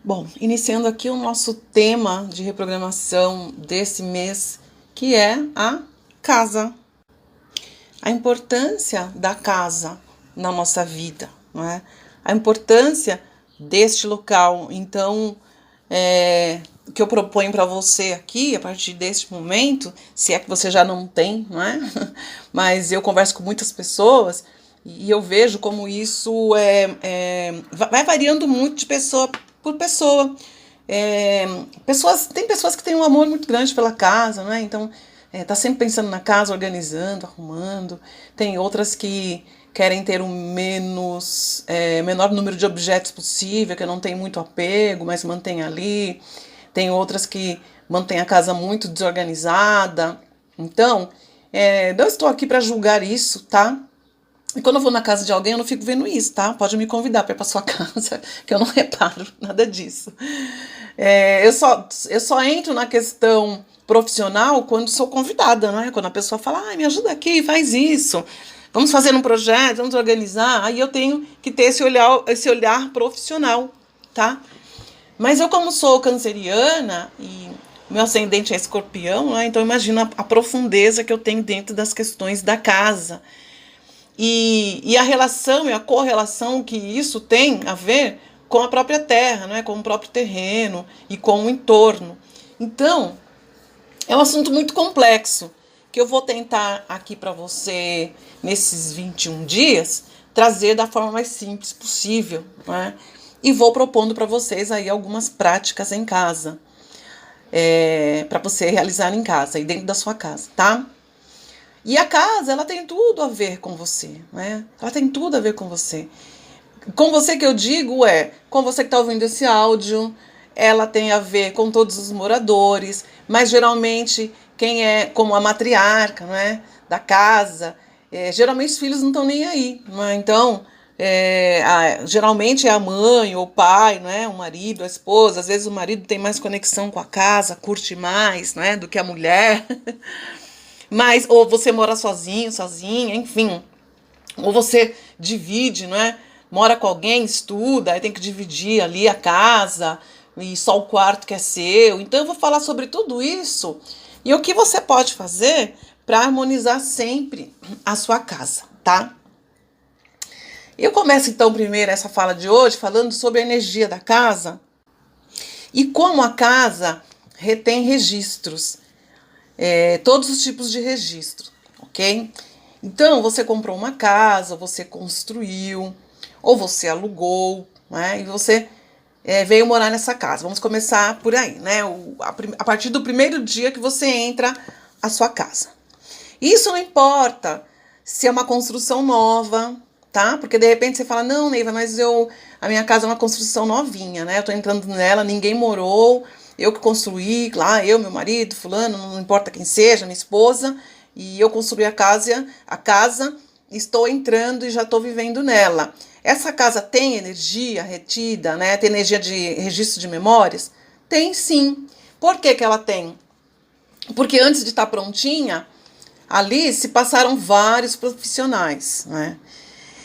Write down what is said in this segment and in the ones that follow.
Bom, iniciando aqui o nosso tema de reprogramação desse mês, que é a casa. A importância da casa na nossa vida, não é? A importância deste local. Então, o que eu proponho para você aqui, a partir deste momento, se é que você já não tem, não é? Mas eu converso com muitas pessoas e eu vejo como isso vai variando muito de pessoa por pessoa. Tem pessoas que têm um amor muito grande pela casa, não é? Então, tá sempre pensando na casa, organizando, arrumando. Tem outras que querem ter menor número de objetos possível, que não tem muito apego, mas mantém ali. Tem outras que mantêm a casa muito desorganizada. Então, não estou aqui para julgar isso, tá? E quando eu vou na casa de alguém, eu não fico vendo isso, tá? Pode me convidar para ir para sua casa, que eu não reparo nada disso. Eu só entro na questão profissional quando sou convidada, não é? Quando a pessoa fala, me ajuda aqui, faz isso. Vamos fazer um projeto, vamos organizar. Aí eu tenho que ter esse olhar profissional, tá? Mas eu, como sou canceriana e meu ascendente é escorpião, né? Então imagina a profundeza que eu tenho dentro das questões da casa. E a relação e a correlação que isso tem a ver com a própria terra, né? Com o próprio terreno e com o entorno. Então, é um assunto muito complexo, que eu vou tentar aqui para você, nesses 21 dias, trazer da forma mais simples possível, né? E vou propondo para vocês aí algumas práticas em casa, para você realizar em casa, aí dentro da sua casa, tá? E a casa, ela tem tudo a ver com você, né? Ela tem tudo a ver com você. Com você que eu digo com você que está ouvindo esse áudio, ela tem a ver com todos os moradores, mas geralmente quem é como a matriarca, né, da casa, geralmente os filhos não estão nem aí, né? Então, geralmente é a mãe ou o pai, né, o marido, a esposa. Às vezes o marido tem mais conexão com a casa, curte mais, né, do que a mulher. Mas, ou você mora sozinho, sozinha, enfim. Ou você divide, não é? Mora com alguém, estuda, aí tem que dividir ali a casa, e só o quarto que é seu. Então eu vou falar sobre tudo isso e o que você pode fazer para harmonizar sempre a sua casa, tá? Eu começo então primeiro essa fala de hoje falando sobre a energia da casa e como a casa retém registros. Todos os tipos de registro, ok? Então, você comprou uma casa, você construiu, ou você alugou, né? E você veio morar nessa casa. Vamos começar por aí, né? A partir do primeiro dia que você entra a sua casa. Isso não importa se é uma construção nova, tá? Porque de repente você fala, não, Neiva, mas a minha casa é uma construção novinha, né? Eu tô entrando nela, ninguém morou, eu que construí, lá, eu, meu marido, fulano, não importa quem seja, minha esposa, e eu construí a casa, estou entrando e já estou vivendo nela. Essa casa tem energia retida, né? Tem energia de registro de memórias? Tem sim. Por que que ela tem? Porque antes de estar prontinha, ali se passaram vários profissionais, né?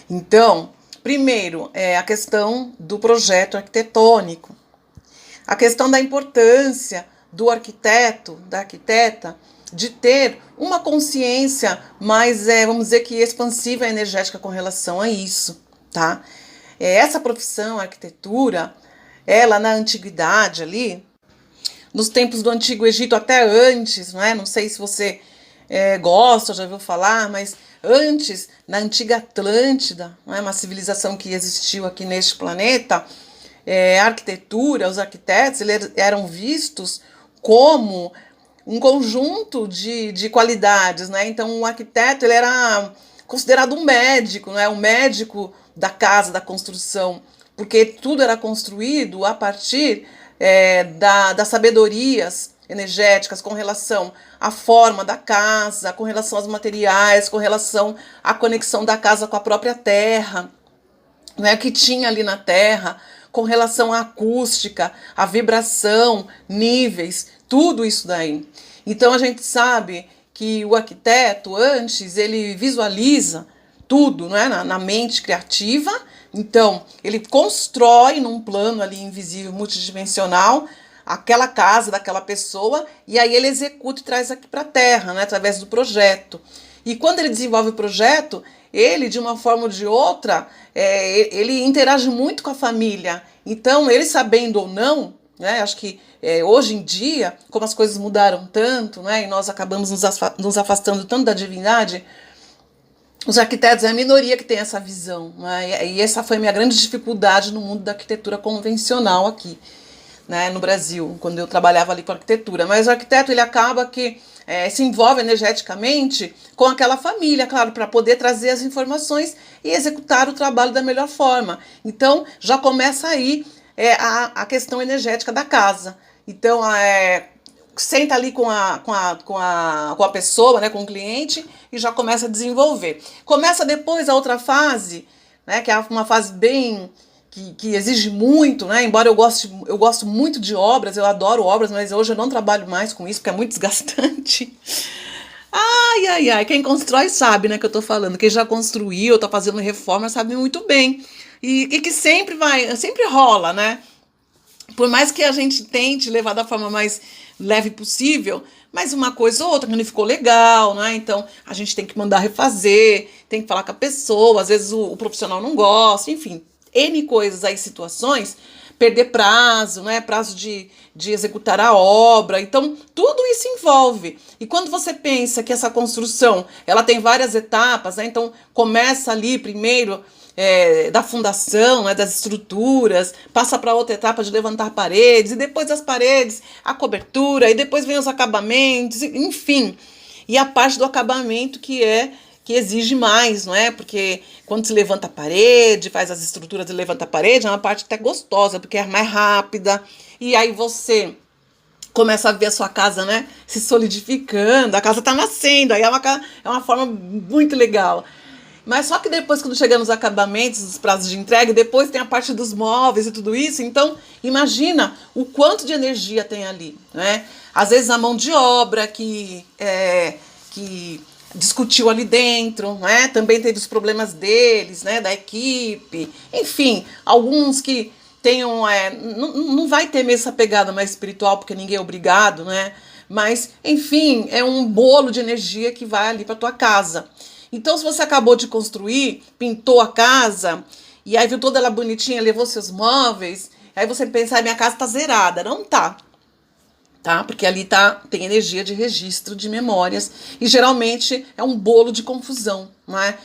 Então, primeiro, a questão do projeto arquitetônico. A questão da importância do arquiteto, da arquiteta, de ter uma consciência mais, vamos dizer que expansiva e energética com relação a isso, tá? Essa profissão, a arquitetura, ela na antiguidade ali, nos tempos do Antigo Egito, até antes, não é? Não sei se você gosta, já ouviu falar, mas antes, na antiga Atlântida, não é? Uma civilização que existiu aqui neste planeta, a arquitetura, os arquitetos, eles eram vistos como um conjunto de qualidades, né? Então, o arquiteto, ele era considerado um médico, né? Um médico da casa, da construção, porque tudo era construído a partir das sabedorias energéticas com relação à forma da casa, com relação aos materiais, com relação à conexão da casa com a própria terra, né? Que tinha ali na terra, com relação à acústica, à vibração, níveis, tudo isso daí. Então a gente sabe que o arquiteto, antes, ele visualiza, tudo, né, na mente criativa. Então, ele constrói num plano ali invisível, multidimensional, aquela casa daquela pessoa, e aí ele executa e traz aqui para a Terra, né, através do projeto. E quando ele desenvolve o projeto, ele, de uma forma ou de outra, ele interage muito com a família. Então, ele sabendo ou não, né, acho que hoje em dia, como as coisas mudaram tanto, né, e nós acabamos nos afastando tanto da divindade, os arquitetos é a minoria que tem essa visão, né, e essa foi a minha grande dificuldade no mundo da arquitetura convencional aqui, né, no Brasil, quando eu trabalhava ali com arquitetura. Mas o arquiteto, ele acaba que se envolve energeticamente com aquela família, claro, para poder trazer as informações e executar o trabalho da melhor forma. Então, já começa aí a questão energética da casa. Então, senta ali com a pessoa, né, com o cliente, e já começa a desenvolver. Começa depois a outra fase, né, que é uma fase bem... Que exige muito, né? Embora eu gosto muito de obras, eu adoro obras, mas hoje eu não trabalho mais com isso, porque é muito desgastante. Ai, quem constrói sabe, né, que eu tô falando. Quem já construiu, tá fazendo reforma, sabe muito bem. E que sempre rola, né? Por mais que a gente tente levar da forma mais leve possível, mas uma coisa ou outra que não ficou legal, né? Então a gente tem que mandar refazer, tem que falar com a pessoa, às vezes o profissional não gosta, enfim. N coisas aí, situações, perder prazo, né? Prazo de executar a obra. Então, tudo isso envolve. E quando você pensa que essa construção, ela tem várias etapas, né? Então, começa ali primeiro da fundação, né? Das estruturas, passa para outra etapa de levantar paredes, e depois das paredes, a cobertura, e depois vem os acabamentos, enfim. E a parte do acabamento que exige mais, não é? Porque quando se levanta a parede, faz as estruturas de levanta a parede, é uma parte até gostosa, porque é mais rápida. E aí você começa a ver a sua casa, né, se solidificando, a casa tá nascendo, aí é uma forma muito legal. Mas só que depois, quando chega nos acabamentos, os prazos de entrega, depois tem a parte dos móveis e tudo isso. Então, imagina o quanto de energia tem ali, né? Às vezes a mão de obra que discutiu ali dentro, né? Também teve os problemas deles, né? Da equipe, enfim, alguns que tenham, não vai ter mesmo essa pegada mais espiritual, porque ninguém é obrigado, né? Mas, enfim, é um bolo de energia que vai ali para tua casa. Então, se você acabou de construir, pintou a casa, e aí viu toda ela bonitinha, levou seus móveis, aí você pensa, minha casa tá zerada. Não tá. Tá? Porque ali tem energia de registro de memórias e geralmente é um bolo de confusão, não é?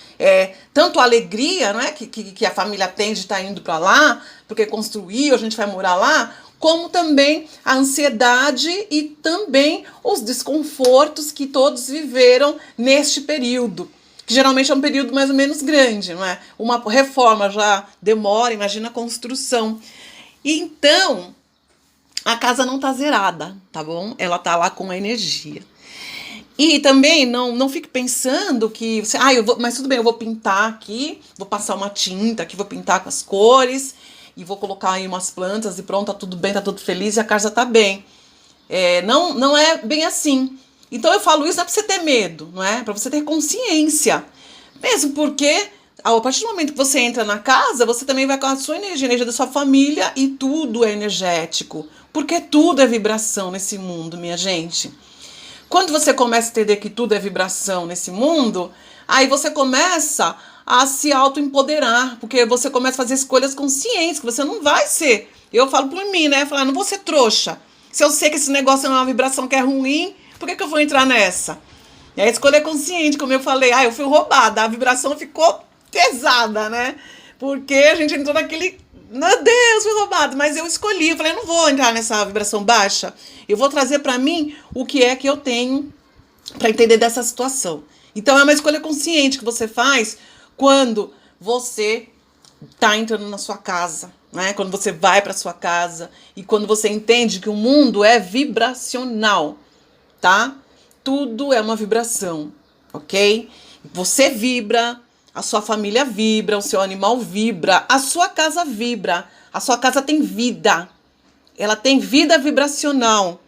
Tanto a alegria, não é, que a família tem de estar indo para lá, porque construiu, a gente vai morar lá, como também a ansiedade e também os desconfortos que todos viveram neste período, que geralmente é um período mais ou menos grande, não é? Uma reforma já demora, imagina a construção. Então, a casa não tá zerada, tá bom? Ela tá lá com a energia. E também não fique pensando que você, mas tudo bem, eu vou pintar aqui, vou passar uma tinta aqui, vou pintar com as cores e vou colocar aí umas plantas e pronto, tá tudo bem, tá tudo feliz e a casa tá bem. Não é bem assim. Então eu falo isso não é pra você ter medo, não é? Pra você ter consciência. Mesmo porque a partir do momento que você entra na casa, você também vai com a sua energia, a energia da sua família, e tudo é energético. Porque tudo é vibração nesse mundo, minha gente. Quando você começa a entender que tudo é vibração nesse mundo, aí você começa a se autoempoderar, porque você começa a fazer escolhas conscientes, que você não vai ser. Eu falo por mim, né? Eu não vou ser trouxa. Se eu sei que esse negócio é uma vibração que é ruim, por que eu vou entrar nessa? E a escolha é consciente, como eu falei. Eu fui roubada, a vibração ficou pesada, né? Porque a gente entrou naquele... Meu Deus, fui roubado, mas eu escolhi, eu falei, não vou entrar nessa vibração baixa, eu vou trazer para mim o que é que eu tenho para entender dessa situação. Então é uma escolha consciente que você faz quando você tá entrando na sua casa, né? Quando você vai para sua casa e quando você entende que o mundo é vibracional, tá? Tudo é uma vibração, ok? Você vibra, a sua família vibra, o seu animal vibra, a sua casa vibra, a sua casa tem vida, ela tem vida vibracional.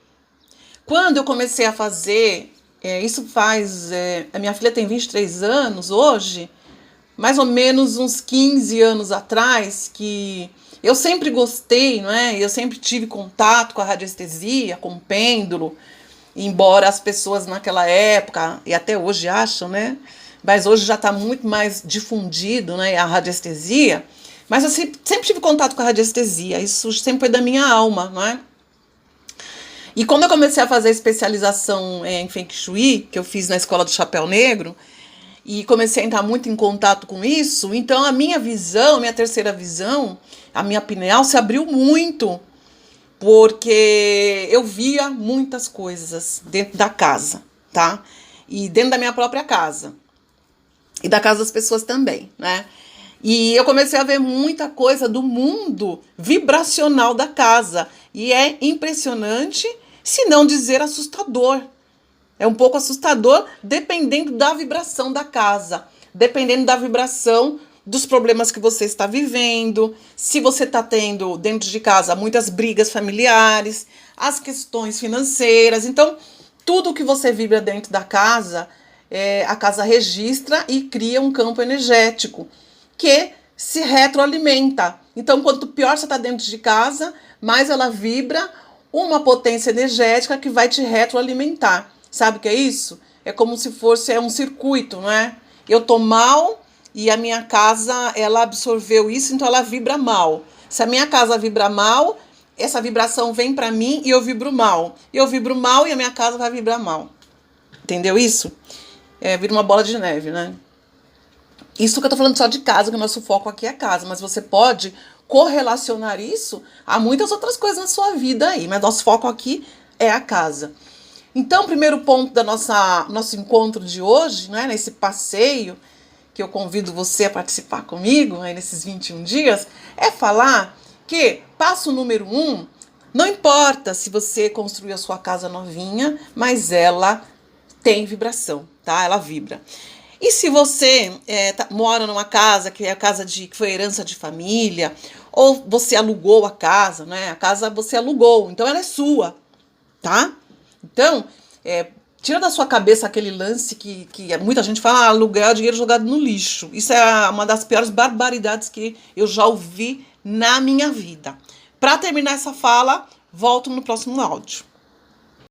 Quando eu comecei a fazer, a minha filha tem 23 anos hoje, mais ou menos uns 15 anos atrás, que eu sempre gostei, não é? Eu sempre tive contato com a radiestesia, com o pêndulo, embora as pessoas naquela época, e até hoje acham, né? Mas hoje já está muito mais difundido, né, a radiestesia. Mas eu sempre tive contato com a radiestesia, isso sempre foi da minha alma, não é? E quando eu comecei a fazer a especialização em Feng Shui, que eu fiz na Escola do Chapéu Negro, e comecei a entrar muito em contato com isso, então a minha visão, a minha terceira visão, a minha pineal se abriu muito, porque eu via muitas coisas dentro da casa, tá? E dentro da minha própria casa. E da casa das pessoas também, né? E eu comecei a ver muita coisa do mundo vibracional da casa. E é impressionante, se não dizer assustador. É um pouco assustador, dependendo da vibração da casa, dependendo da vibração dos problemas que você está vivendo, se você está tendo dentro de casa muitas brigas familiares, as questões financeiras. Então, tudo que você vibra dentro da casa, a casa registra e cria um campo energético que se retroalimenta. Então, quanto pior você está dentro de casa, mais ela vibra uma potência energética que vai te retroalimentar. Sabe o que é isso? É como se fosse um circuito, não é? Eu tô mal e a minha casa, ela absorveu isso, então ela vibra mal. Se a minha casa vibra mal, essa vibração vem para mim e eu vibro mal. Eu vibro mal e a minha casa vai vibrar mal. Entendeu isso? Vira uma bola de neve, né? Isso que eu tô falando só de casa, que o nosso foco aqui é casa, mas você pode correlacionar isso a muitas outras coisas na sua vida aí, mas nosso foco aqui é a casa. Então, o primeiro ponto da nosso encontro de hoje, né, nesse passeio, que eu convido você a participar comigo, né, nesses 21 dias, é falar que, passo número 1, não importa se você construiu a sua casa novinha, mas ela tem vibração, tá? Ela vibra. E se você mora numa casa que é a casa que foi herança de família, ou você alugou a casa, né? A casa você alugou, então ela é sua, tá? Então, tira da sua cabeça aquele lance que muita gente fala, aluguel é dinheiro jogado no lixo. Isso é uma das piores barbaridades que eu já ouvi na minha vida. Para terminar essa fala, volto no próximo áudio.